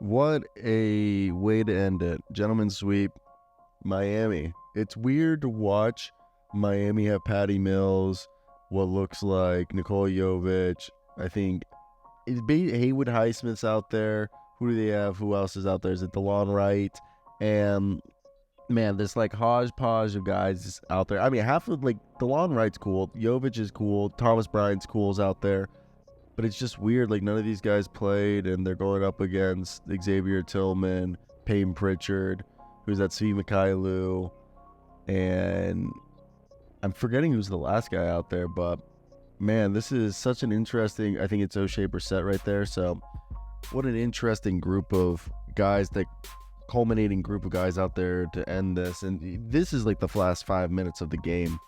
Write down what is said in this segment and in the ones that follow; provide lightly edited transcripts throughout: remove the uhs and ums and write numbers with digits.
What a way to end it. Gentlemen sweep, Miami. It's weird to watch Miami have Patty Mills, what looks like Nikola Jovic. I think Haywood Highsmith's out there. Who do they have? Who else is out there? Is it DeLon Wright? And man, this like hodgepodge of guys out there. I mean, half of like DeLon Wright's cool. Jovic is cool. Thomas Bryant's cool is out there. But it's just weird, like none of these guys played, and they're going up against Xavier Tillman, Peyton Pritchard, who's that Svi Mikhailou, and I'm forgetting who's the last guy out there, but man, this is such an interesting, I think it's O'Shea Brissett right there, so what an interesting group of guys, that culminating group of guys out there to end this, and this is like the last 5 minutes of the game.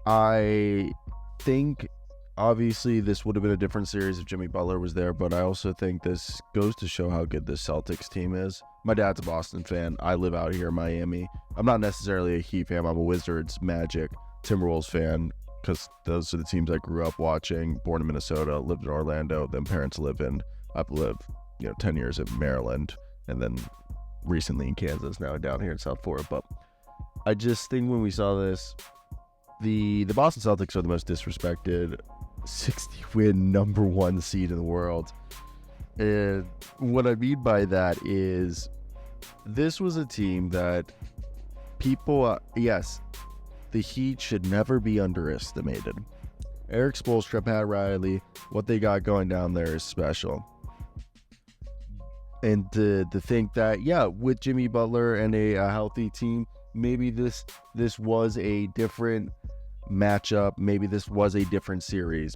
I think obviously this would have been a different series if Jimmy Butler was there, but I also think this goes to show how good this Celtics team is. My dad's a Boston fan. I live out here in Miami. I'm not necessarily a Heat fan. I'm a Wizards, Magic, Timberwolves fan, because those are the teams I grew up watching. Born in Minnesota, lived in Orlando, then parents I've lived 10 years in Maryland, and then recently in Kansas, now down here in South Florida. But I just think when we saw this, the Boston Celtics are the most disrespected 60-win number one seed in the world. And what I mean by that is this was a team that people, yes, the Heat should never be underestimated. Eric Spoelstra, Pat Riley, what they got going down there is special. And to think that, yeah, with Jimmy Butler and a healthy team, maybe this was a different matchup, maybe this was a different series,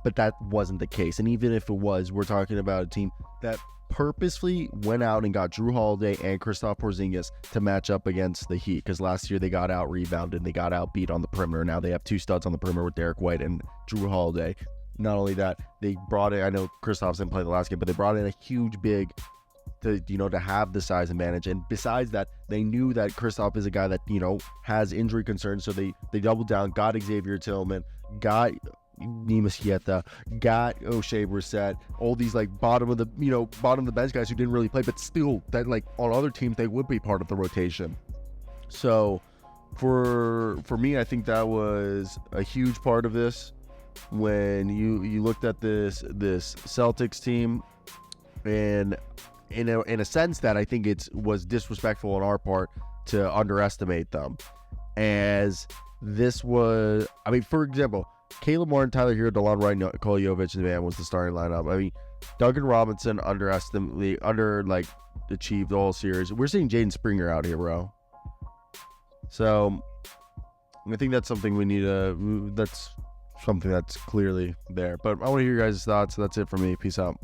but that wasn't the case. And even if it was, we're talking about a team that purposely went out and got Drew Holiday and Kristaps Porzingis to match up against the Heat, because last year they got out rebounded, they got out beat on the perimeter. Now they have two studs on the perimeter with Derrick White and Drew Holiday. Not only that, they brought in, I know Kristaps didn't play the last game, but they brought in a huge big to have the size advantage. And besides that, they knew that Kristaps is a guy that has injury concerns, so they doubled down, got Xavier Tillman, got Neemias Queta, got O'Shea Brissett, all these like bottom of the bench guys who didn't really play, but still that like on other teams they would be part of the rotation. So for me, I think that was a huge part of this. When you looked at this Celtics team, and in a sense that I think it was disrespectful on our part to underestimate them, as this was, I mean, for example, Caleb Martin, Tyler Hero, DeLon Wright, Nikola Jovic, and man was the starting lineup. I mean, Duncan Robinson achieved all series. We're seeing Jaden Springer out here, bro. So I think that's something we need that's something that's clearly there. But I want to hear your guys' thoughts. That's it for me. Peace out.